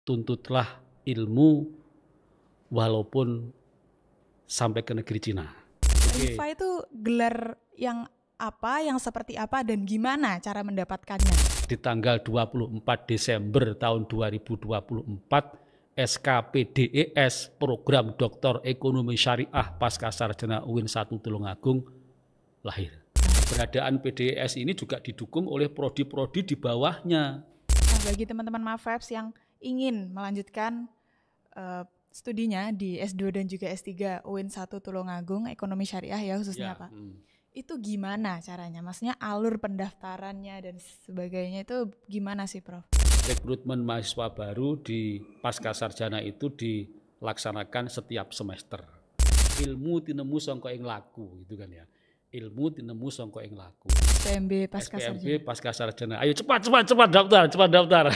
tuntutlah ilmu walaupun sampai ke negeri Cina. Rifa itu gelar yang apa, yang seperti apa, dan gimana cara mendapatkannya? Di tanggal 24 Desember tahun 2024, SKPDES Program Doktor Ekonomi Syariah Pasca Sarjana UIN 1 Tulungagung lahir. Keberadaan PDES ini juga didukung oleh prodi-prodi di bawahnya. Nah, bagi teman-teman Mafeps yang ingin melanjutkan studinya di S2 dan juga S3 UIN 1 Tulungagung Ekonomi Syariah ya khususnya Pak. Itu gimana caranya? Maksudnya alur pendaftarannya dan sebagainya itu gimana sih Prof? Rekrutmen mahasiswa baru di pasca sarjana itu dilaksanakan setiap semester. Ilmu tinemu sangka ing laku gitu kan ya. Ilmu tinemu sangka ing laku. SPMB pasca sarjana. pasca sarjana. Ayo cepat daftar.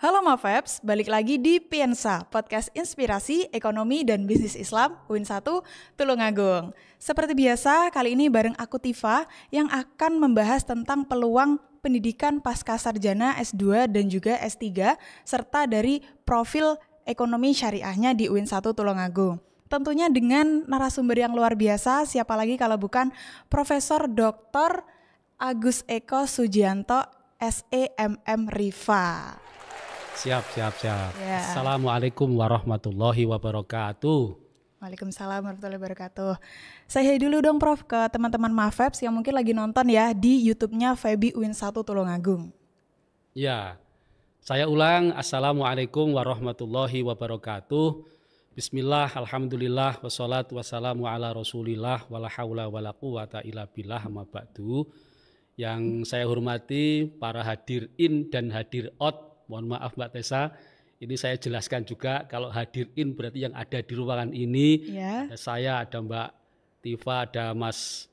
Halo Mafeps, balik lagi di Piensa, podcast inspirasi ekonomi dan bisnis Islam UIN 1 Tulungagung. Seperti biasa, kali ini bareng aku Tifa yang akan membahas tentang peluang pendidikan pasca sarjana S2 dan juga S3 serta dari profil ekonomi syariahnya di UIN 1 Tulungagung. Tentunya dengan narasumber yang luar biasa, siapa lagi kalau bukan Profesor Dr. Agus Eko Sujianto, SEMM Rifa. Siap. Ya. Assalamualaikum warahmatullahi wabarakatuh. Waalaikumsalam warahmatullahi wabarakatuh. Saya dulu dong Prof ke teman-teman Mafeps yang mungkin lagi nonton ya di YouTube-nya Febi UIN 1 Tulungagung. Ya, saya ulang. Assalamualaikum warahmatullahi wabarakatuh. Bismillah, alhamdulillah, wassalatu wassalamu ala rasulillah, wala hawla wala quwata illa billah, amma ba'du. Yang saya hormati para hadirin dan hadirat. Mohon maaf Mbak Tessa, ini saya jelaskan juga kalau hadirin berarti yang ada di ruangan ini. Ya. Ada saya, ada Mbak Tifa, ada Mas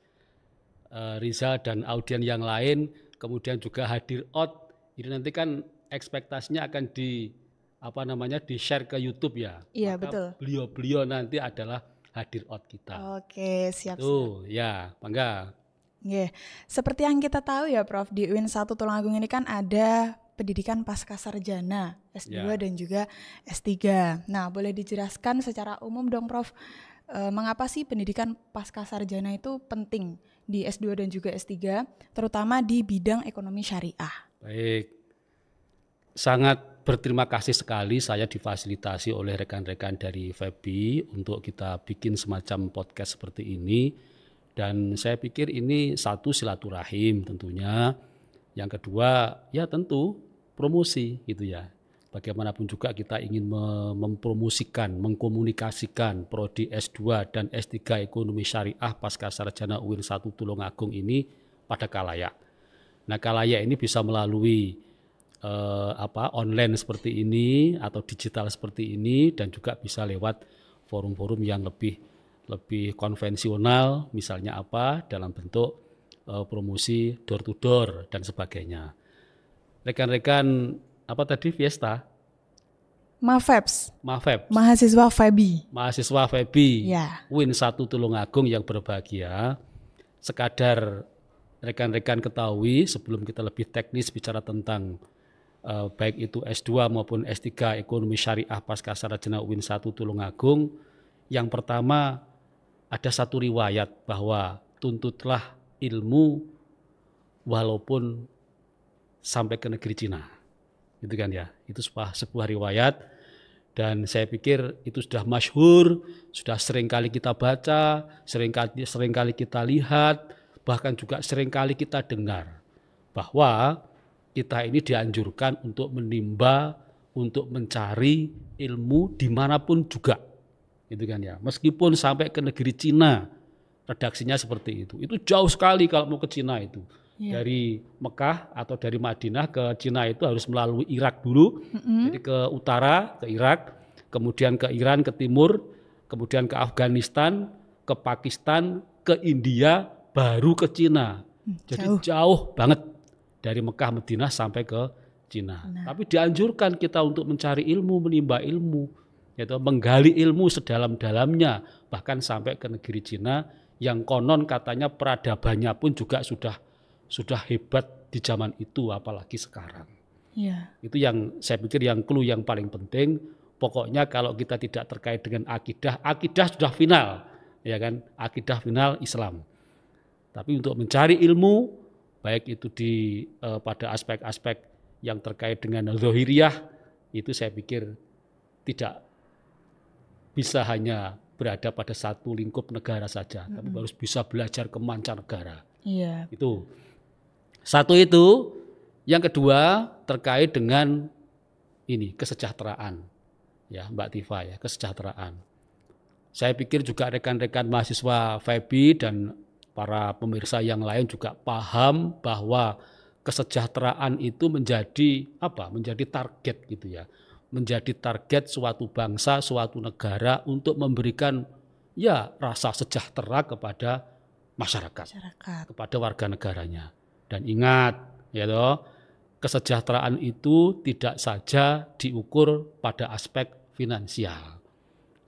Rizal dan audien yang lain. Kemudian juga hadirat. Ini nanti kan ekspektasinya akan di-share ke YouTube ya. Iya, maka betul. Beliau-beliau nanti adalah hadirat kita. Oke, siap. Tuh, ya, bangga. Yeah. Seperti yang kita tahu ya Prof, di UIN 1 Tulungagung ini kan ada pendidikan pasca sarjana S2 dan juga S3. Nah, boleh dijelaskan secara umum dong Prof, mengapa sih pendidikan pasca sarjana itu penting di S2 dan juga S3, terutama di bidang ekonomi syariah? Baik, sangat berterima kasih sekali saya difasilitasi oleh rekan-rekan dari Febi untuk kita bikin semacam podcast seperti ini. Dan saya pikir ini satu silaturahim tentunya. Yang kedua ya tentu promosi gitu ya. Bagaimanapun juga kita ingin mempromosikan, mengkomunikasikan prodi S2 dan S3 Ekonomi Syariah Pasca Sarjana UIN 1 Tulungagung ini pada khalayak. Nah, khalayak ini bisa melalui online seperti ini atau digital seperti ini dan juga bisa lewat forum-forum yang lebih konvensional, misalnya dalam bentuk promosi door to door dan sebagainya. Rekan-rekan Fiesta? Mafeps. Mahasiswa Febi. Ya. UIN 1 Tulungagung yang berbahagia. Sekadar rekan-rekan ketahui sebelum kita lebih teknis bicara tentang baik itu S2 maupun S3 Ekonomi Syariah Pasca Sarjana UIN 1 Tulungagung. Yang pertama ada satu riwayat bahwa tuntutlah ilmu walaupun sampai ke negeri Cina, gitu kan ya. Itu sebuah riwayat dan saya pikir itu sudah masyhur, sudah sering kali kita baca, sering kali kita lihat, bahkan juga sering kali kita dengar bahwa kita ini dianjurkan untuk menimba, untuk mencari ilmu dimanapun juga, gitu kan ya. Meskipun sampai ke negeri Cina, redaksinya seperti itu. Itu jauh sekali kalau mau ke Cina itu. Dari Mekah atau dari Madinah ke Cina itu harus melalui Irak dulu, jadi ke utara, ke Irak, kemudian ke Iran, ke timur, kemudian ke Afghanistan, ke Pakistan, ke India, baru ke Cina. Jadi jauh banget dari Mekah, Madinah sampai ke Cina. Tapi dianjurkan kita untuk mencari ilmu, menimba ilmu. yaitu menggali ilmu sedalam-dalamnya, bahkan sampai ke negeri Cina yang konon katanya peradabannya pun juga sudah hebat di zaman itu, apalagi sekarang. Iya. Itu yang saya pikir yang clue yang paling penting. Pokoknya kalau kita tidak terkait dengan akidah sudah final, ya kan? Akidah final Islam. Tapi untuk mencari ilmu, baik itu pada aspek-aspek yang terkait dengan zahiriyah, itu saya pikir tidak bisa hanya berada pada satu lingkup negara saja, tapi harus bisa belajar ke mancanegara. Iya. Itu. Satu itu, yang kedua terkait dengan ini kesejahteraan. Ya, Mbak Tifa ya, kesejahteraan. Saya pikir juga rekan-rekan mahasiswa FEBI dan para pemirsa yang lain juga paham bahwa kesejahteraan itu menjadi menjadi target gitu ya. Menjadi target suatu bangsa, suatu negara untuk memberikan ya rasa sejahtera kepada masyarakat. Kepada warga negaranya. Dan ingat ya toh, kesejahteraan itu tidak saja diukur pada aspek finansial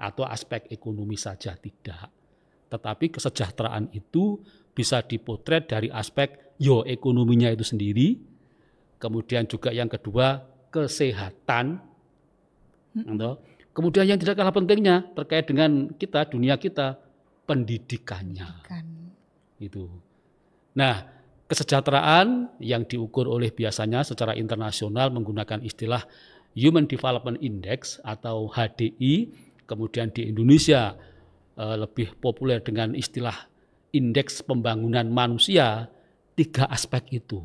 atau aspek ekonomi saja, tidak. Tetapi kesejahteraan itu bisa dipotret dari aspek ekonominya itu sendiri. Kemudian juga yang kedua kesehatan. Kemudian yang tidak kalah pentingnya terkait dengan kita, dunia kita, pendidikannya. Itu. Nah, kesejahteraan yang diukur oleh biasanya secara internasional menggunakan istilah Human Development Index atau HDI, kemudian di Indonesia lebih populer dengan istilah Indeks Pembangunan Manusia. 3 aspek itu.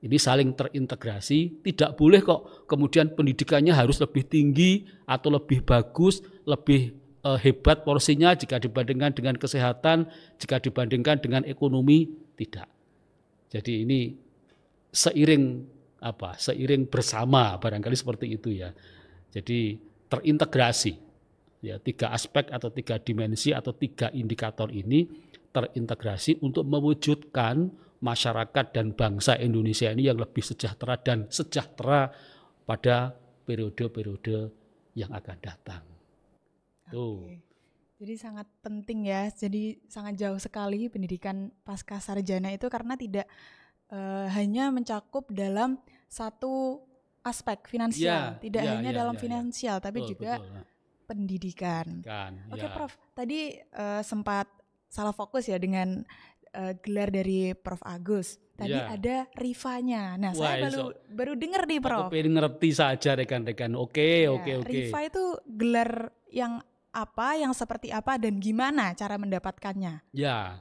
Ini saling terintegrasi, tidak boleh kok kemudian pendidikannya harus lebih tinggi atau lebih bagus, lebih hebat porsinya jika dibandingkan dengan kesehatan, jika dibandingkan dengan ekonomi, tidak. Jadi ini seiring bersama, barangkali seperti itu ya. Jadi terintegrasi ya, 3 aspek atau 3 dimensi atau 3 indikator ini terintegrasi untuk mewujudkan masyarakat dan bangsa Indonesia ini yang lebih sejahtera dan sejahtera pada periode-periode yang akan datang. Tuh. Jadi sangat penting ya, jadi sangat jauh sekali pendidikan pasca sarjana itu karena tidak hanya mencakup dalam satu aspek finansial, tidak hanya dalam finansial, tapi juga pendidikan. Oke, Prof, tadi sempat salah fokus ya dengan gelar dari Prof Agus. Tadi ada RIFA-nya. Nah, saya baru dengar nih, Prof. Aku pengen ngerti saja rekan-rekan. Oke. RIFA itu gelar yang apa, yang seperti apa, dan gimana cara mendapatkannya? Ya,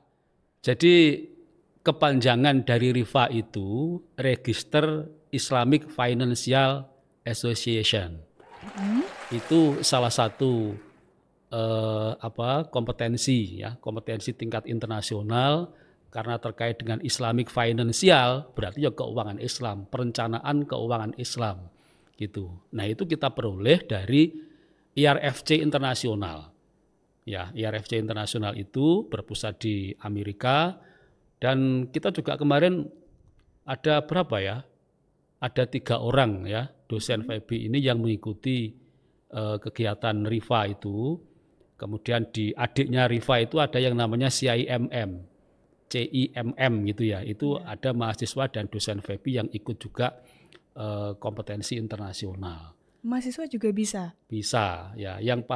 jadi kepanjangan dari RIFA itu Register Islamic Financial Association. Itu salah satu kompetensi tingkat internasional karena terkait dengan Islamic Financial, berarti ya keuangan Islam, perencanaan keuangan Islam gitu. Nah, itu kita peroleh dari IRFC internasional. Ya, IRFC internasional itu berpusat di Amerika dan kita juga kemarin ada berapa ya? Ada 3 orang ya, dosen FEBI ini yang mengikuti kegiatan RIFA itu. Kemudian di adiknya RIFA itu ada yang namanya CIMM gitu ya. Itu ada mahasiswa dan dosen FEBI yang ikut juga kompetensi internasional. Mahasiswa juga bisa? Bisa ya. Yang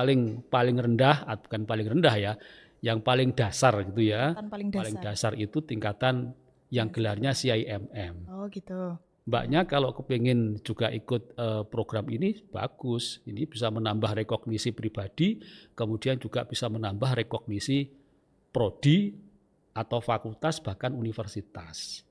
paling rendah, bukan paling rendah ya, yang paling dasar gitu ya. Paling dasar itu tingkatan yang gelarnya CIMM. Oh gitu. Mbaknya kalau kepingin juga ikut program ini bagus, ini bisa menambah rekognisi pribadi, kemudian juga bisa menambah rekognisi prodi atau fakultas bahkan universitas.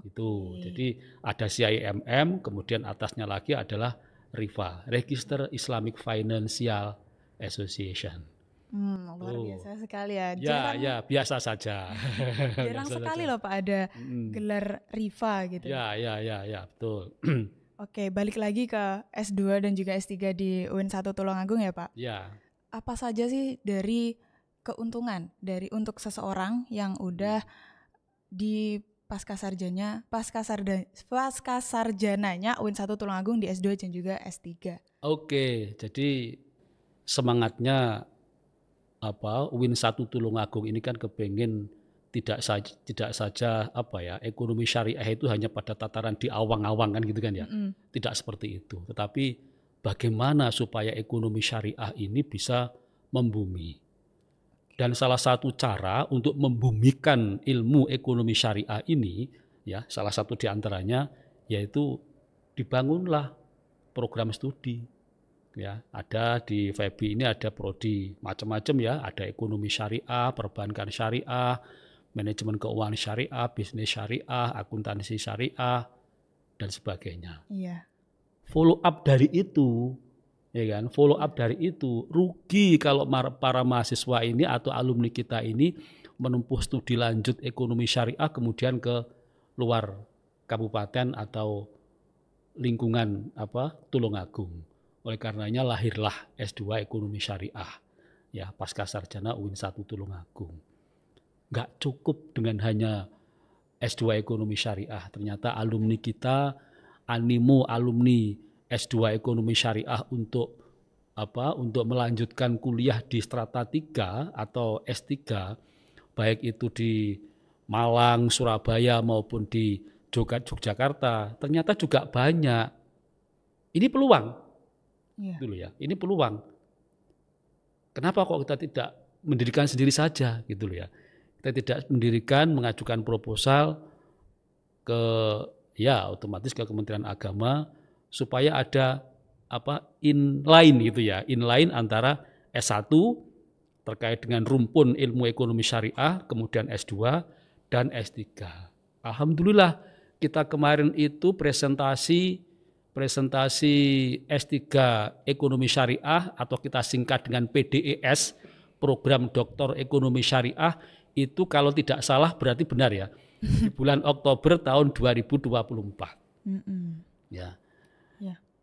Itu. Jadi ada CIMM, kemudian atasnya lagi adalah RIFA, Register Islamic Financial Association. Luar biasa sekali ya. Ya, biasa saja. Jarang sekali loh Pak ada gelar RIFA gitu. Ya, betul. Oke, balik lagi ke S2 dan juga S3 di UIN 1 Tulungagung ya Pak. Ya. Apa saja sih dari keuntungan untuk seseorang yang udah di pasca sarjananya UIN 1 Tulungagung di S2 dan juga S3? Oke, jadi semangatnya UIN 1 Tulungagung ini kan kepengen tidak saja ekonomi syariah itu hanya pada tataran di awang-awang kan gitu kan ya. Tidak seperti itu. Tetapi bagaimana supaya ekonomi syariah ini bisa membumi. Dan salah satu cara untuk membumikan ilmu ekonomi syariah ini ya, salah satu di antaranya yaitu dibangunlah program studi. Ya, ada di FEBI ini ada prodi macam-macam ya, ada ekonomi syariah, perbankan syariah, manajemen keuangan syariah, bisnis syariah, akuntansi syariah, dan sebagainya. Iya. Follow up dari itu, ya kan? Follow up dari itu rugi kalau para mahasiswa ini atau alumni kita ini menempuh studi lanjut ekonomi syariah kemudian ke luar kabupaten atau lingkungan Tulungagung. Oleh karenanya lahirlah S2 Ekonomi Syariah, ya pasca sarjana UIN 1 Tulungagung. Nggak cukup dengan hanya S2 Ekonomi Syariah. Ternyata alumni kita, animo alumni S2 Ekonomi Syariah untuk melanjutkan kuliah di strata 3 atau S3, baik itu di Malang, Surabaya maupun di Yogyakarta, ternyata juga banyak. Ini peluang. Dulu ya, ini peluang. Kenapa kok kita tidak mendirikan sendiri saja gitu loh ya? Kita tidak mendirikan, mengajukan proposal ke otomatis ke Kementerian Agama supaya ada inline gitu ya, inline antara S1 terkait dengan rumpun ilmu ekonomi syariah, kemudian S2 dan S3. Alhamdulillah kita kemarin itu presentasi S3 Ekonomi Syariah atau kita singkat dengan PDES, Program Doktor Ekonomi Syariah, itu kalau tidak salah berarti benar ya, di bulan Oktober tahun 2024. Ya.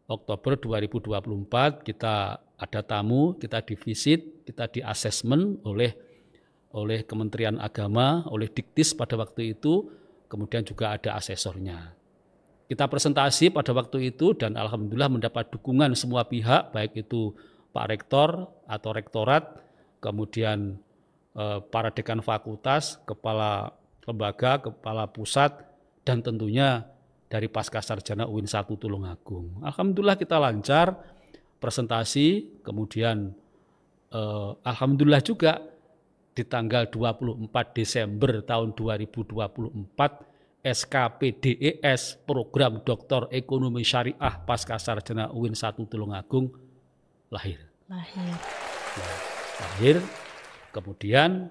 Oktober 2024 kita ada tamu, kita divisit, kita di assessment oleh Kementerian Agama, oleh Diktis pada waktu itu, kemudian juga ada asesornya. Kita presentasi pada waktu itu dan alhamdulillah mendapat dukungan semua pihak, baik itu Pak Rektor atau Rektorat, kemudian para dekan fakultas, kepala lembaga, kepala pusat, dan tentunya dari pasca sarjana UIN 1 Tulungagung. Alhamdulillah kita lancar presentasi, kemudian alhamdulillah juga di tanggal 24 Desember tahun 2024 SKPDES Program Doktor Ekonomi Syariah pasca sarjana UIN 1 Tulungagung lahir. Lahir. Kemudian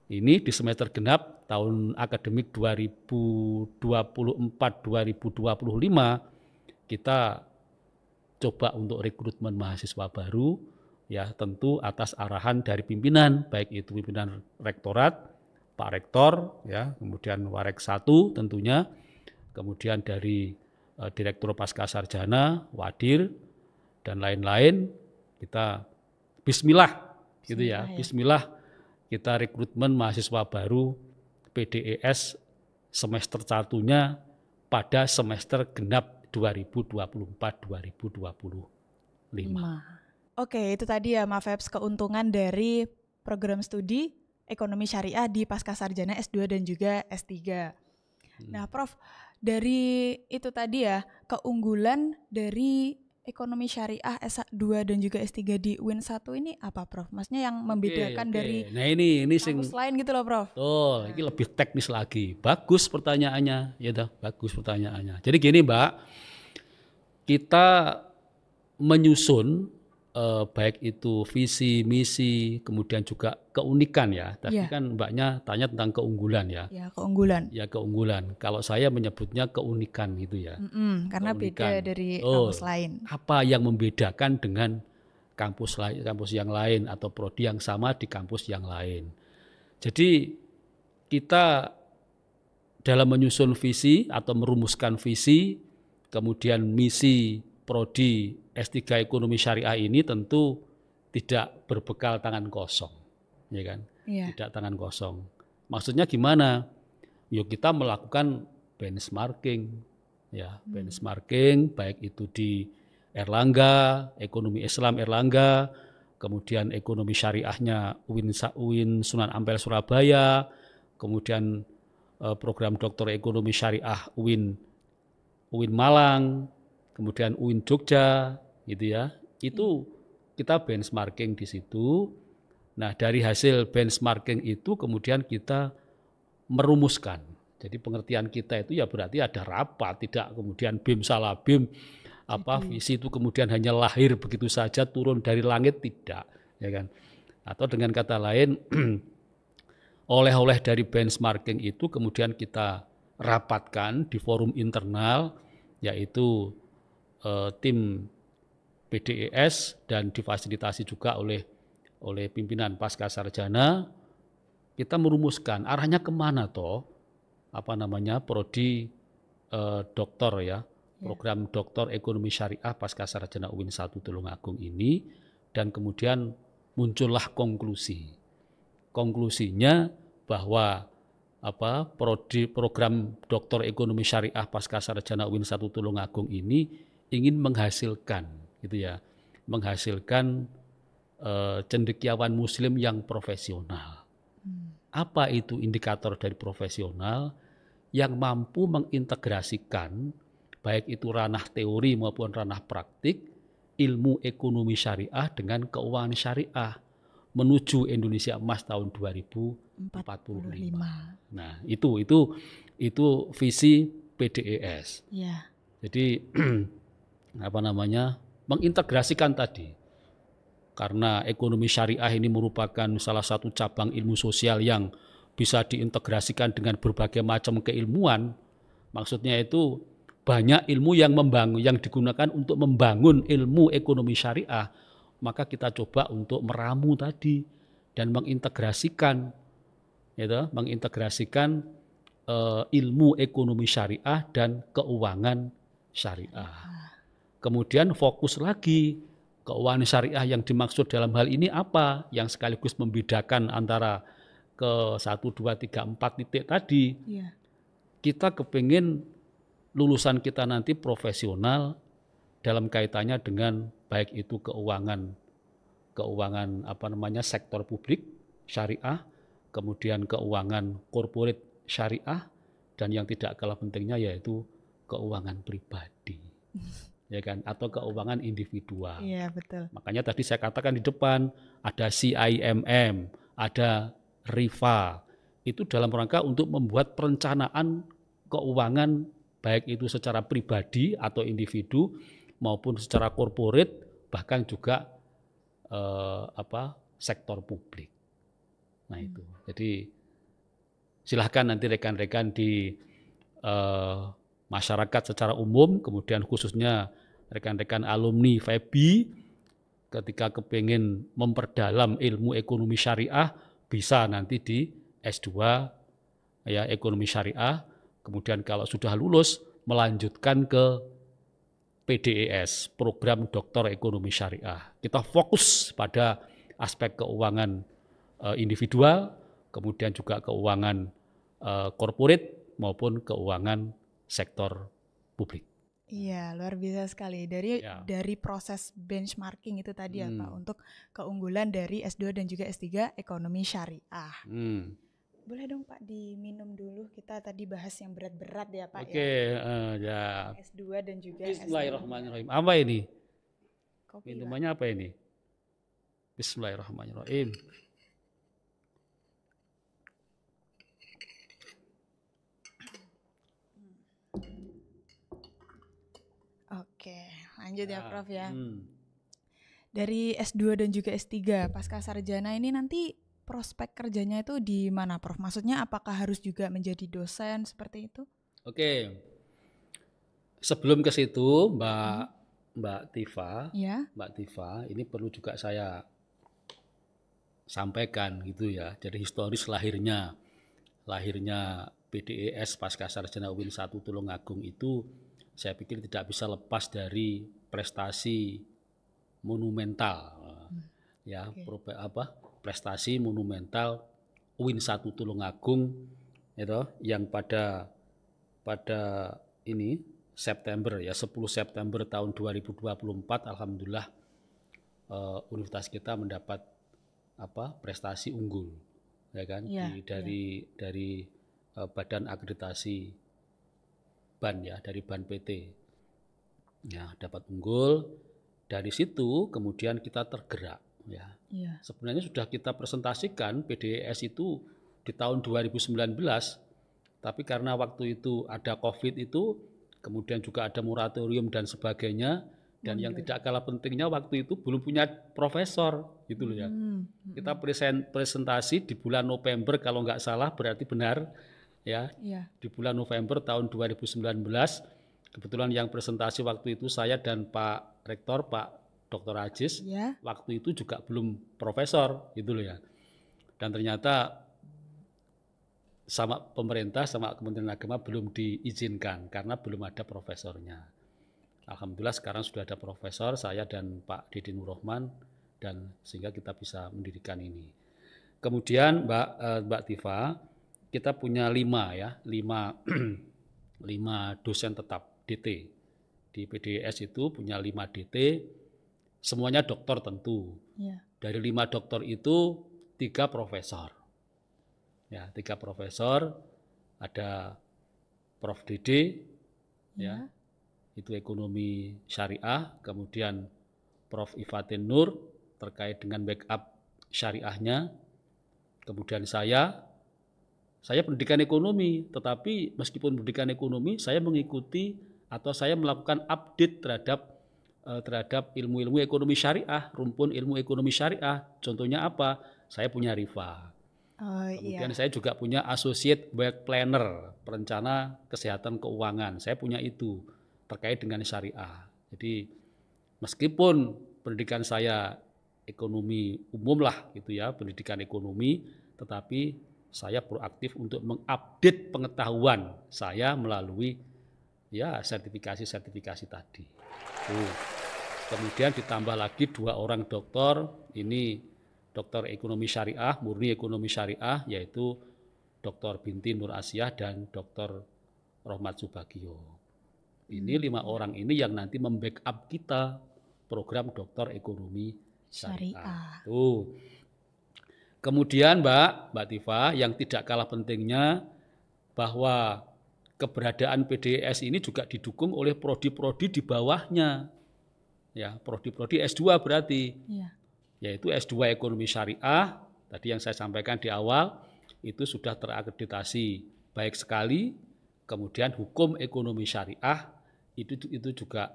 ini di semester genap tahun akademik 2024-2025 kita coba untuk rekrutmen mahasiswa baru, ya tentu atas arahan dari pimpinan, baik itu pimpinan rektorat, Pak Rektor, ya, kemudian Warek 1 tentunya, kemudian dari Direktur Pasca Sarjana, Wadir, dan lain-lain. Kita Bismillah, gitu ya. Bismillah kita rekrutmen mahasiswa baru PDES semester 1-nya pada semester genap 2024-2025. Oke, itu tadi ya Mafeps keuntungan dari program studi Ekonomi Syariah di pasca sarjana S2 dan juga S3. Nah, Prof, dari itu tadi ya, keunggulan dari Ekonomi Syariah S2 dan juga S3 di UIN 1 ini apa, Prof? Maksudnya yang membedakan dari ini kampus lain gitu loh, Prof. Betul, ini lebih teknis lagi. Bagus pertanyaannya, ya dah, bagus pertanyaannya. Jadi gini, Mbak, kita menyusun baik itu visi, misi, kemudian juga keunikan ya. Tadi kan Mbaknya tanya tentang keunggulan ya. Ya, keunggulan. Ya, keunggulan. Kalau saya menyebutnya keunikan gitu ya. Karena keunikan. Beda dari kampus lain. Apa yang membedakan dengan kampus yang lain atau prodi yang sama di kampus yang lain. Jadi kita dalam menyusun visi atau merumuskan visi, kemudian misi prodi S3 Ekonomi Syariah ini tentu tidak berbekal tangan kosong, ya kan? Tidak tangan kosong. Maksudnya gimana? Yuk kita melakukan benchmarking, ya benchmarking baik itu di Erlangga, Ekonomi Islam Erlangga, kemudian ekonomi syariahnya UIN Sunan Ampel Surabaya, kemudian program doktor ekonomi syariah UIN Malang, kemudian UIN Jogja, gitu ya. Itu kita benchmarking di situ. Nah, dari hasil benchmarking itu kemudian kita merumuskan. Jadi pengertian kita itu ya berarti ada rapat, tidak kemudian bim salah bim, visi itu kemudian hanya lahir begitu saja turun dari langit, tidak, ya kan? Atau dengan kata lain, oleh-oleh dari benchmarking itu kemudian kita rapatkan di forum internal, yaitu tim PDES dan difasilitasi juga oleh pimpinan Pasca Sarjana. Kita merumuskan arahnya kemana prodi doktor ya, program doktor ekonomi syariah Pasca Sarjana UIN 1 Tulungagung ini, dan kemudian muncullah konklusinya bahwa program doktor ekonomi syariah Pasca Sarjana UIN 1 Tulungagung ini ingin menghasilkan cendekiawan muslim yang profesional. Apa itu indikator dari profesional? Yang mampu mengintegrasikan baik itu ranah teori maupun ranah praktik ilmu ekonomi syariah dengan keuangan syariah menuju Indonesia Emas tahun 2045. Nah, itu visi PDES. Ya. Jadi mengintegrasikan tadi. Karena ekonomi syariah ini merupakan salah satu cabang ilmu sosial yang bisa diintegrasikan dengan berbagai macam keilmuan. Maksudnya itu banyak ilmu yang digunakan untuk membangun ilmu ekonomi syariah. Maka kita coba untuk meramu tadi dan mengintegrasikan ilmu ekonomi syariah dan keuangan syariah. Kemudian fokus lagi. Keuangan syariah yang dimaksud dalam hal ini apa? Yang sekaligus membedakan antara ke 1, 2, 3, 4 titik tadi. Yeah. Kita kepingin lulusan kita nanti profesional dalam kaitannya dengan baik itu keuangan sektor publik syariah, kemudian keuangan korporat syariah, dan yang tidak kalah pentingnya yaitu keuangan pribadi. Ya kan, atau keuangan individual. Iya, betul. Makanya tadi saya katakan di depan ada CIMM, ada RIFA. Itu dalam rangka untuk membuat perencanaan keuangan baik itu secara pribadi atau individu maupun secara korporat, bahkan juga sektor publik. Nah, itu. Jadi silahkan nanti rekan-rekan di masyarakat secara umum, kemudian khususnya rekan-rekan alumni FEBI, ketika kepingin memperdalam ilmu ekonomi syariah, bisa nanti di S2 ya ekonomi syariah, kemudian kalau sudah lulus melanjutkan ke PDES, program doktor ekonomi syariah. Kita fokus pada aspek keuangan individual, kemudian juga keuangan korporat maupun keuangan sektor publik. Iya, luar biasa sekali. Dari proses benchmarking itu tadi ya Pak, untuk keunggulan dari S2 dan juga S3 ekonomi syariah. Boleh dong Pak diminum dulu, kita tadi bahas yang berat-berat ya Pak. Oke, ya. S2 dan juga Bismillahirrahmanirrahim. Apa ini? Kopi, minumannya apa ini? Bismillahirrahmanirrahim. Oke, lanjut ya Prof ya. Dari S2 dan juga S3 pasca sarjana ini nanti prospek kerjanya itu di mana Prof? Maksudnya apakah harus juga menjadi dosen seperti itu? Oke. Sebelum ke situ Mbak Tifa, ya. Mbak Tifa, ini perlu juga saya sampaikan gitu ya. Jadi historis lahirnya PDES pasca sarjana UIN 1 Tulungagung itu saya pikir tidak bisa lepas dari prestasi monumental prestasi monumental UIN 1 Tulungagung itu yang pada ini September ya 10 September tahun 2024 alhamdulillah universitas kita mendapat prestasi unggul, ya kan, dari badan akreditasi BAN ya, dari BAN PT, ya dapat unggul. Dari situ kemudian kita tergerak, ya. Sebenarnya sudah kita presentasikan PDES itu di tahun 2019, tapi karena waktu itu ada COVID itu, kemudian juga ada moratorium dan sebagainya, dan yang tidak kalah pentingnya waktu itu belum punya profesor, gitu loh ya. Kita presentasi di bulan November kalau nggak salah, berarti benar ya. Di bulan November tahun 2019, kebetulan yang presentasi waktu itu saya dan Pak Rektor, Pak Dr. Ajis, waktu itu juga belum profesor, gitu loh ya. Dan ternyata sama pemerintah, sama Kementerian Agama belum diizinkan karena belum ada profesornya. Alhamdulillah sekarang sudah ada profesor, saya dan Pak Didi Nurrohman, dan sehingga kita bisa mendirikan ini. Kemudian Mbak Tifa, kita punya 5 dosen tetap DT. Di PDES itu punya 5 DT, semuanya doktor tentu. Dari 5 doktor itu 3 profesor. Ya, 3 profesor, ada Prof. Dede, ya, itu ekonomi syariah, kemudian Prof. Ifatin Nur terkait dengan backup syariahnya, kemudian saya pendidikan ekonomi, tetapi meskipun pendidikan ekonomi, saya mengikuti atau saya melakukan update terhadap ilmu-ilmu ekonomi syariah, rumpun ilmu ekonomi syariah. Contohnya apa? Saya punya RIFA. Kemudian saya juga punya Associate Wealth Planner, perencana kesehatan keuangan. Saya punya itu terkait dengan syariah. Jadi meskipun pendidikan saya ekonomi umum lah gitu ya, pendidikan ekonomi, tetapi saya proaktif untuk mengupdate pengetahuan saya melalui ya sertifikasi tadi. Kemudian ditambah lagi 2 orang doktor, ini dokter ekonomi syariah, murni ekonomi syariah, yaitu Dr. Binti Nur Asyah dan Dr. Rohmat Subagio. Ini 5 orang ini yang nanti membackup kita program dokter ekonomi syariah. Kemudian Mbak Tifa, yang tidak kalah pentingnya bahwa keberadaan PDES ini juga didukung oleh prodi-prodi di bawahnya. Ya, prodi-prodi S2 berarti. Yaitu S2 ekonomi syariah, tadi yang saya sampaikan di awal, itu sudah terakreditasi baik sekali. Kemudian hukum ekonomi syariah, itu juga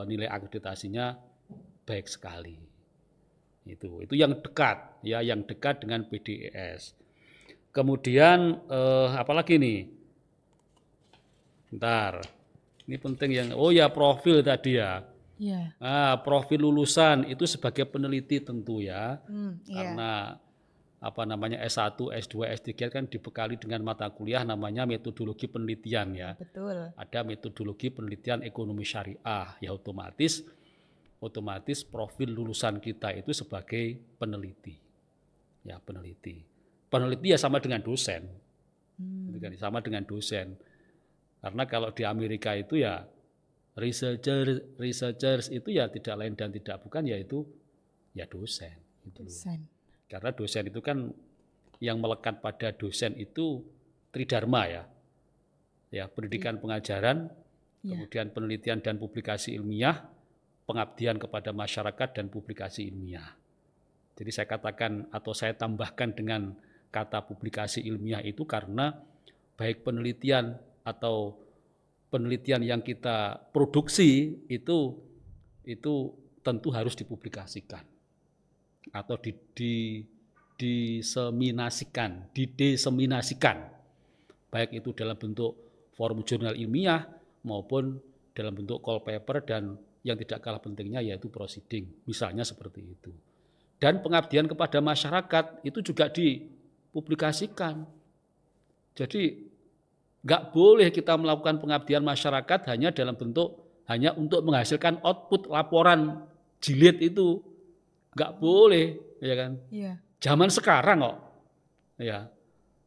nilai akreditasinya baik sekali. Itu yang dekat, ya, yang dekat dengan PDES. Kemudian apalagi nih? Bentar, ini penting yang, profil tadi ya. Profil lulusan itu sebagai peneliti tentu ya, karena S1, S2, S3 kan dibekali dengan mata kuliah namanya metodologi penelitian ya. Betul. Ada metodologi penelitian ekonomi syariah, ya otomatis profil lulusan kita itu sebagai peneliti. Ya, peneliti. Peneliti ya sama dengan dosen. Sama dengan dosen. Karena kalau di Amerika itu ya researchers itu ya tidak lain dan tidak bukan yaitu ya dosen. Karena dosen itu kan yang melekat pada dosen itu tridharma ya. Ya, pendidikan pengajaran, kemudian penelitian dan publikasi ilmiah, pengabdian kepada masyarakat dan publikasi ilmiah. Jadi saya katakan atau saya tambahkan dengan kata publikasi ilmiah itu karena baik penelitian atau penelitian yang kita produksi itu tentu harus dipublikasikan atau dideseminasikan, baik itu dalam bentuk forum jurnal ilmiah maupun dalam bentuk call paper dan yang tidak kalah pentingnya yaitu proceeding, misalnya seperti itu. Dan pengabdian kepada masyarakat itu juga dipublikasikan. Jadi nggak boleh kita melakukan pengabdian masyarakat hanya dalam bentuk hanya untuk menghasilkan output laporan jilid itu, nggak boleh, ya kan? Zaman sekarang kok, ya,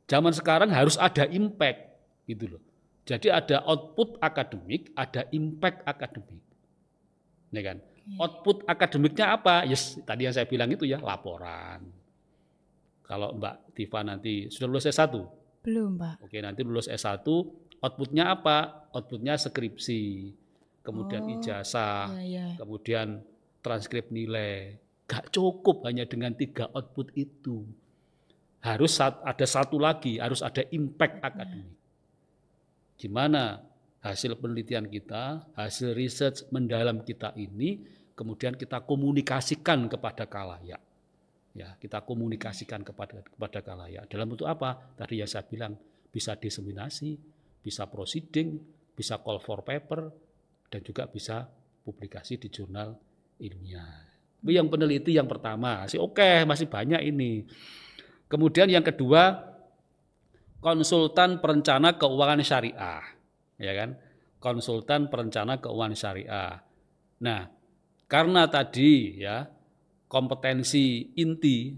zaman sekarang harus ada impact, gitu loh. Jadi ada output akademik, ada impact akademik, ya kan? output akademiknya apa? Yes, tadi yang saya bilang itu ya, laporan. Kalau Mbak Tifa nanti sudah lulus S1? Belum, Pak. Oke, nanti lulus S1, outputnya apa? Outputnya skripsi, kemudian ijazah, kemudian transkrip nilai. Gak cukup hanya dengan 3 output itu. Harus ada satu lagi, harus ada impact akademik. Gimana hasil penelitian kita, hasil research mendalam kita ini, kemudian kita komunikasikan kepada khalayak. Ya, kita komunikasikan kepada khalayak. Dalam bentuk apa? Tadi yang saya bilang, bisa diseminasi, bisa proceeding, bisa call for paper, dan juga bisa publikasi di jurnal ilmiah. Yang peneliti yang pertama, masih banyak ini. Kemudian yang kedua, konsultan perencana keuangan syariah, ya kan? Konsultan perencana keuangan syariah. Nah, karena tadi ya kompetensi inti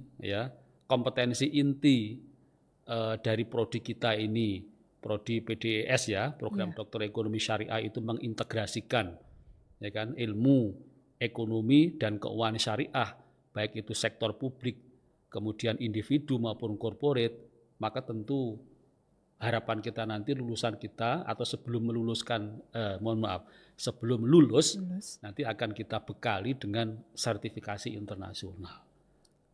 dari prodi kita ini, prodi PDES ya, program Doktor Ekonomi Syariah itu mengintegrasikan ya kan ilmu ekonomi dan keuangan syariah, baik itu sektor publik, kemudian individu maupun korporat, maka tentu harapan kita nanti lulusan kita atau sebelum lulus nanti akan kita bekali dengan sertifikasi internasional.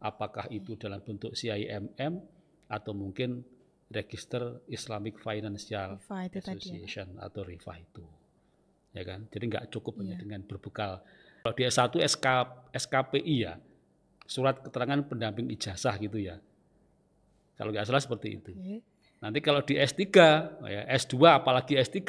Apakah itu dalam bentuk CIMM atau mungkin Register Islamic Financial Association atau RIFA itu. Ya kan? Jadi nggak cukup hanya dengan berbekal. Kalau di S1 SKPI ya, surat keterangan pendamping ijazah gitu ya. Kalau nggak salah seperti itu. Nanti kalau di S3, ya, S2 apalagi S3,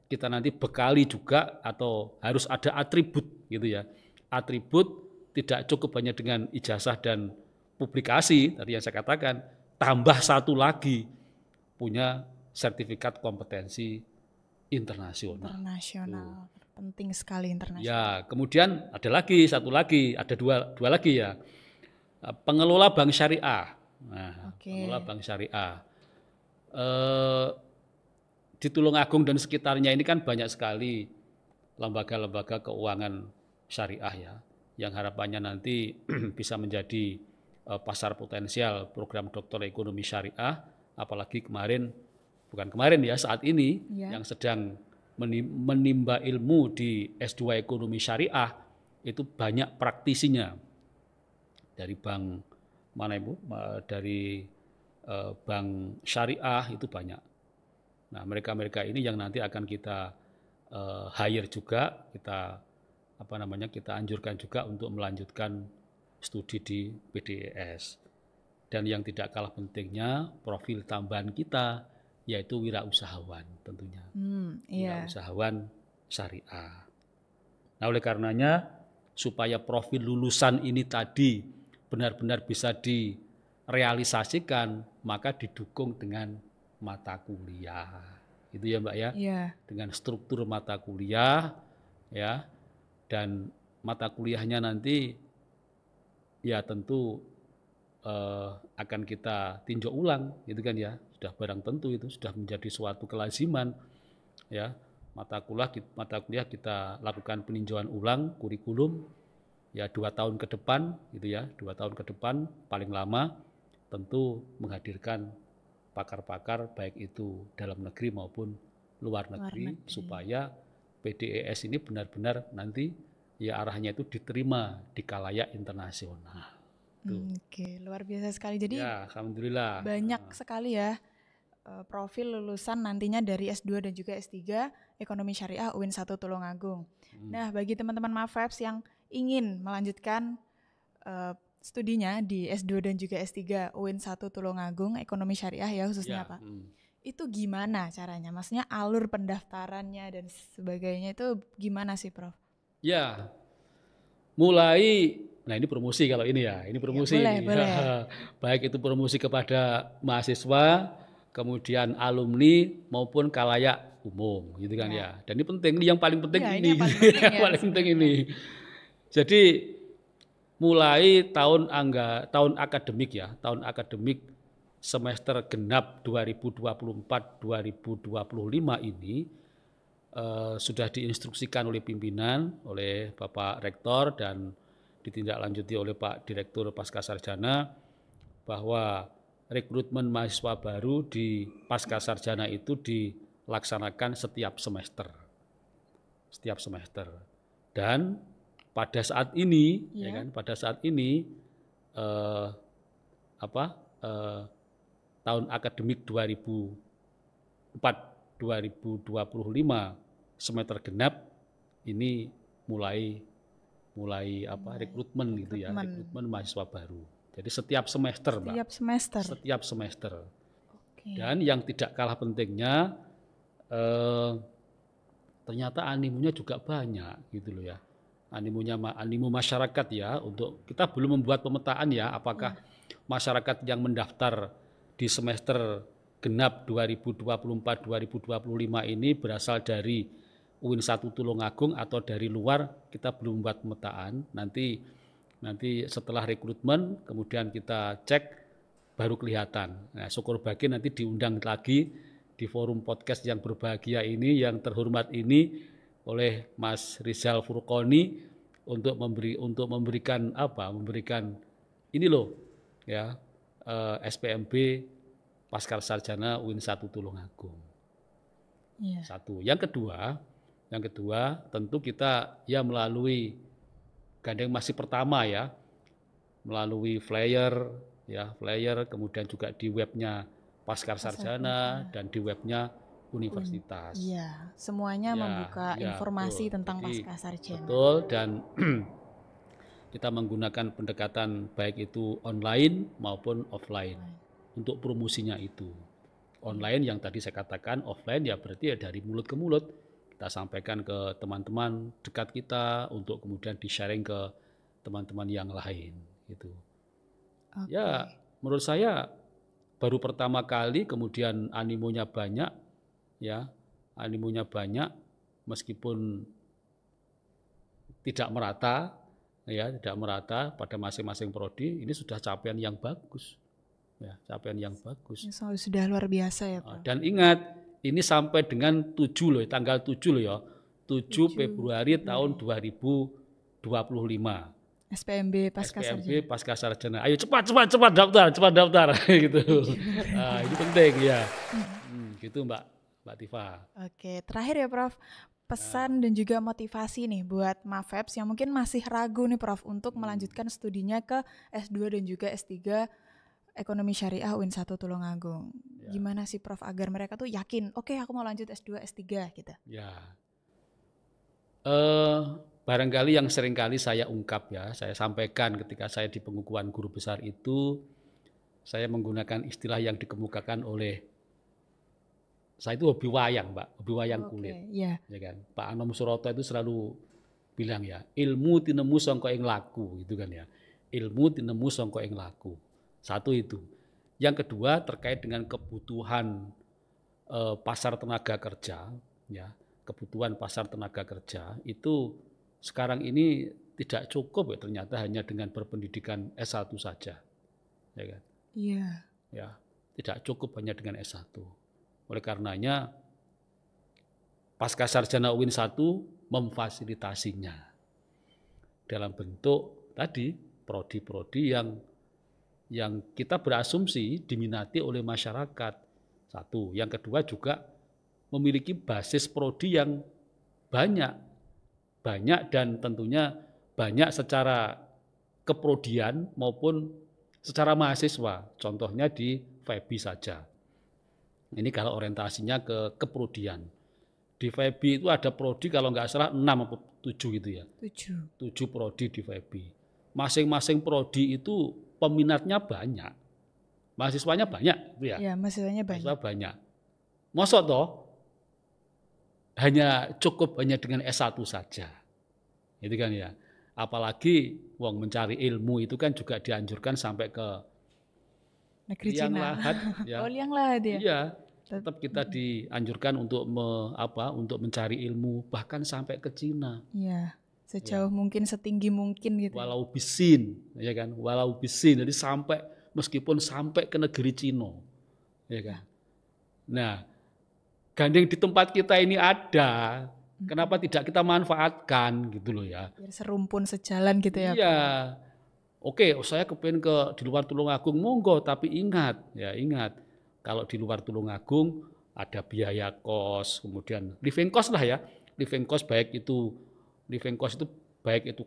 kita nanti bekali juga atau harus ada atribut gitu ya. Atribut tidak cukup hanya dengan ijazah dan publikasi, tadi yang saya katakan, tambah satu lagi, punya sertifikat kompetensi internasional. Penting sekali internasional. Ya, kemudian ada lagi, ada dua lagi ya. Pengelola bank syariah. Nah, pengelola bank syariah. Di Tulungagung dan sekitarnya ini kan banyak sekali lembaga-lembaga keuangan syariah ya, yang harapannya nanti bisa menjadi pasar potensial program Doktor Ekonomi Syariah, apalagi saat ini yang sedang menimba ilmu di S2 Ekonomi Syariah itu banyak praktisinya dari bank mana Ibu? Dari bank syariah itu banyak. Nah, mereka ini yang nanti akan kita hire juga, kita anjurkan juga untuk melanjutkan studi di PDES. Dan yang tidak kalah pentingnya profil tambahan kita yaitu wirausahawan tentunya. Wirausahawan syariah. Nah, oleh karenanya supaya profil lulusan ini tadi benar-benar bisa direalisasikan, maka didukung dengan mata kuliah. Itu ya Mbak ya. Dengan struktur mata kuliah ya, dan mata kuliahnya nanti ya tentu akan kita tinjau ulang gitu kan ya. Sudah barang tentu itu sudah menjadi suatu kelaziman ya. Mata kuliah kita lakukan peninjauan ulang kurikulum ya 2 tahun ke depan gitu ya. 2 tahun ke depan paling lama tentu menghadirkan pakar-pakar baik itu dalam negeri maupun luar negeri supaya PDES ini benar-benar nanti ya arahnya itu diterima di khalayak internasional. Oke, luar biasa sekali. Jadi ya, alhamdulillah banyak sekali ya profil lulusan nantinya dari S2 dan juga S3 Ekonomi Syariah UIN 1 Tulungagung. Nah, bagi teman-teman Mafeps yang ingin melanjutkan studinya di S2 dan juga S3 UIN 1 Tulungagung Ekonomi Syariah ya khususnya Pak. Itu gimana caranya? Maksudnya alur pendaftarannya dan sebagainya itu gimana sih Prof? Ya, mulai, nah ini promosi kalau ini ya, ini promosi. Ya, boleh. Baik itu promosi kepada mahasiswa, kemudian alumni maupun khalayak umum gitu kan ya. Dan ini penting, ini yang paling penting ini. Yang paling penting ini. Jadi mulai tahun akademik ya, tahun akademik semester genap 2024-2025 ini sudah diinstruksikan oleh pimpinan, oleh Bapak Rektor dan ditindaklanjuti oleh Pak Direktur Pascasarjana bahwa rekrutmen mahasiswa baru di Pascasarjana itu dilaksanakan setiap semester. Dan pada saat ini, pada saat ini tahun akademik 2024-2025 semester genap ini mulai rekrutmen gitu ya, rekrutmen mahasiswa baru. Jadi setiap semester, Mbak. Setiap semester. Okay. Dan yang tidak kalah pentingnya ternyata animonya juga banyak gitu loh ya. Animo masyarakat ya, untuk kita belum membuat pemetaan ya apakah masyarakat yang mendaftar di semester genap 2024-2025 ini berasal dari UIN 1 Tulungagung atau dari luar, kita belum membuat pemetaan. Nanti setelah rekrutmen kemudian kita cek baru kelihatan. Nah, syukur bagi nanti diundang lagi di forum podcast yang berbahagia ini, yang terhormat ini oleh Mas Rizal Furqoni untuk memberikan ini loh ya, SPMB Pascasarjana UIN 1 Tulungagung. Satu. Yang kedua tentu kita ya melalui gandeng masih pertama ya, melalui flyer kemudian juga di webnya Pascasarjana dan di webnya universitas. Iya, semuanya membuka informasi tentang Pascasarjana. Betul, dan kita menggunakan pendekatan baik itu online maupun offline untuk promosinya itu. Online yang tadi saya katakan, offline ya berarti ya dari mulut ke mulut. Kita sampaikan ke teman-teman dekat kita untuk kemudian di-sharing ke teman-teman yang lain gitu. Ya, menurut saya baru pertama kali kemudian animonya banyak ya, meskipun tidak merata pada masing-masing prodi, ini sudah capaian yang bagus. Ya, capaian yang bagus. Sudah luar biasa ya, Pak. Dan ingat, ini sampai dengan 7 loh, tanggal 7 loh ya. 7 Februari tahun 2025. SPMB Pascasarjana. Ayo cepat daftar gitu. Nah, ini penting ya. Gitu Mbak Tifa. Oke, terakhir ya Prof, pesan dan juga motivasi nih buat Mafeps yang mungkin masih ragu nih Prof untuk melanjutkan studinya ke S2 dan juga S3 Ekonomi Syariah UIN 1 Tulungagung. Gimana sih Prof agar mereka tuh yakin, oke, aku mau lanjut S2, S3 gitu. Ya. Barangkali yang seringkali saya ungkap ya, saya sampaikan ketika saya di pengukuhan guru besar itu, saya menggunakan istilah yang dikemukakan oleh, saya itu hobi wayang Mbak, hobi wayang kulit. Ya kan? Pak Anom Suroto itu selalu bilang ya, ilmu tinemu sangka ing laku gitu kan ya. Ilmu tinemu sangka ing laku. Satu itu. Yang kedua terkait dengan kebutuhan pasar tenaga kerja ya. Kebutuhan pasar tenaga kerja itu sekarang ini tidak cukup ya ternyata hanya dengan berpendidikan S1 saja. Ya kan? Iya. Ya, tidak cukup hanya dengan S1. Oleh karenanya Pascasarjana UIN 1 memfasilitasinya dalam bentuk tadi prodi-prodi yang kita berasumsi diminati oleh masyarakat. Satu. Yang kedua juga memiliki basis prodi yang banyak dan tentunya banyak secara keprodian maupun secara mahasiswa. Contohnya di FEBI saja. Ini kalau orientasinya ke keprodian. Di FEBI itu ada prodi kalau nggak salah 6 atau 7 gitu ya. 7 prodi di FEBI. Masing-masing prodi itu peminatnya banyak. Mahasiswanya banyak gitu ya. Iya, mahasiswanya banyak. Mahasiswa banyak. Mosok toh cukup hanya dengan S1 saja. Itu kan ya. Apalagi wong mencari ilmu itu kan juga dianjurkan sampai ke negeri Cina. Lahat ya. Oh, Liang Lahat ya. Iya. Tetap kita dianjurkan untuk untuk mencari ilmu bahkan sampai ke Cina. Iya. Sejauh mungkin, setinggi mungkin gitu. Walau bisin, ya kan? Walau bisin. Jadi meskipun sampai ke negeri Cina. Ya kan? Nah, gandeng di tempat kita ini ada. Kenapa tidak kita manfaatkan gitu loh ya. Biar serumpun sejalan gitu ya. Iya. Oke, saya kepingin di luar Tulungagung, monggo, tapi ingat kalau di luar Tulungagung ada biaya kos, kemudian living cost lah ya. Living cost baik itu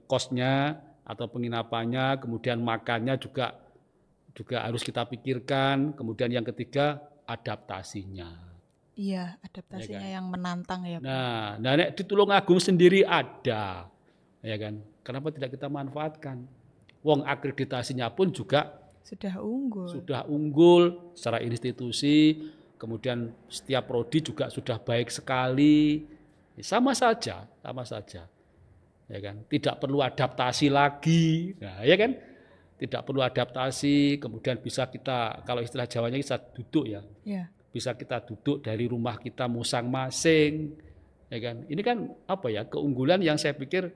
kosnya atau penginapannya, kemudian makannya juga harus kita pikirkan. Kemudian yang ketiga adaptasinya. Iya, adaptasinya yang menantang ya. Nah, di Tulungagung sendiri ada, ya kan? Kenapa tidak kita manfaatkan? Wong akreditasinya pun juga sudah unggul secara institusi, kemudian setiap prodi juga sudah baik sekali. Sama saja. Ya kan? Tidak perlu adaptasi lagi. Nah, ya kan? Tidak perlu adaptasi, kemudian bisa kita, kalau istilah Jawanya bisa duduk ya. Yeah. Bisa kita duduk dari rumah kita masing-masing. Ya kan? Ini kan keunggulan yang saya pikir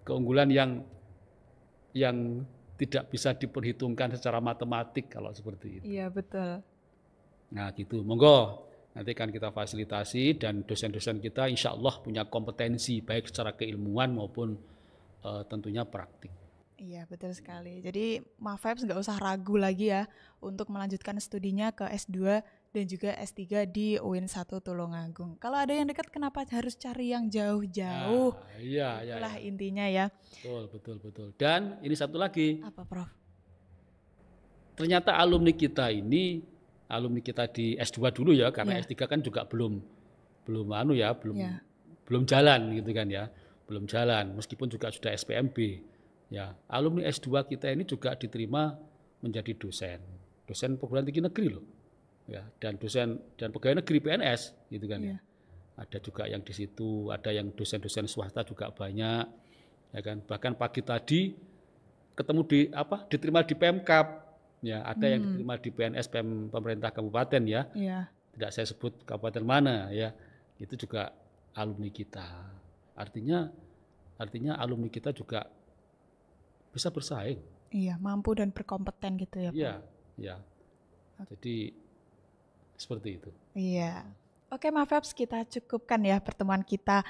keunggulan yang tidak bisa diperhitungkan secara matematik kalau seperti itu. Iya, betul. Nah gitu, monggo nanti kan kita fasilitasi dan dosen-dosen kita insya Allah punya kompetensi baik secara keilmuan maupun tentunya praktik. Iya, betul sekali. Jadi Mavibes nggak usah ragu lagi ya untuk melanjutkan studinya ke S2 dan juga S3 di UIN 1 Tulungagung. Kalau ada yang dekat kenapa harus cari yang jauh-jauh? Itulah intinya ya. Betul. Dan ini satu lagi. Apa, Prof? Ternyata alumni kita di S2 dulu ya, karena S3 kan juga belum jalan gitu kan ya. Belum jalan meskipun juga sudah SPMB. Ya, alumni S2 kita ini juga diterima menjadi dosen perguruan tinggi negeri loh. Ya, dan pegawai negeri PNS gitu kan ya. Ada juga yang di situ, ada yang dosen-dosen swasta juga banyak. Ya kan, bahkan pagi tadi ketemu diterima di Pemkab. Ya, ada yang diterima di PNS pemerintah kabupaten ya. Tidak saya sebut kabupaten mana ya. Itu juga alumni kita. Artinya alumni kita juga bisa bersaing. Iya, mampu dan berkompeten gitu ya, Pak. Iya. Jadi seperti itu. Iya. Oke, Mavibes, kita cukupkan ya pertemuan kita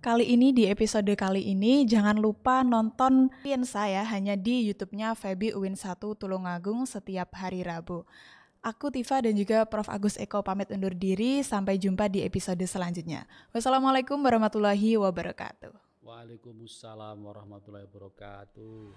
kali ini di episode kali ini. Jangan lupa nonton Piensa ya, hanya di YouTube-nya FEBI UIN 1 Tulungagung setiap hari Rabu. Aku Tifa dan juga Prof. Agus Eko pamit undur diri. Sampai jumpa di episode selanjutnya. Wassalamualaikum warahmatullahi wabarakatuh. Waalaikumsalam warahmatullahi wabarakatuh.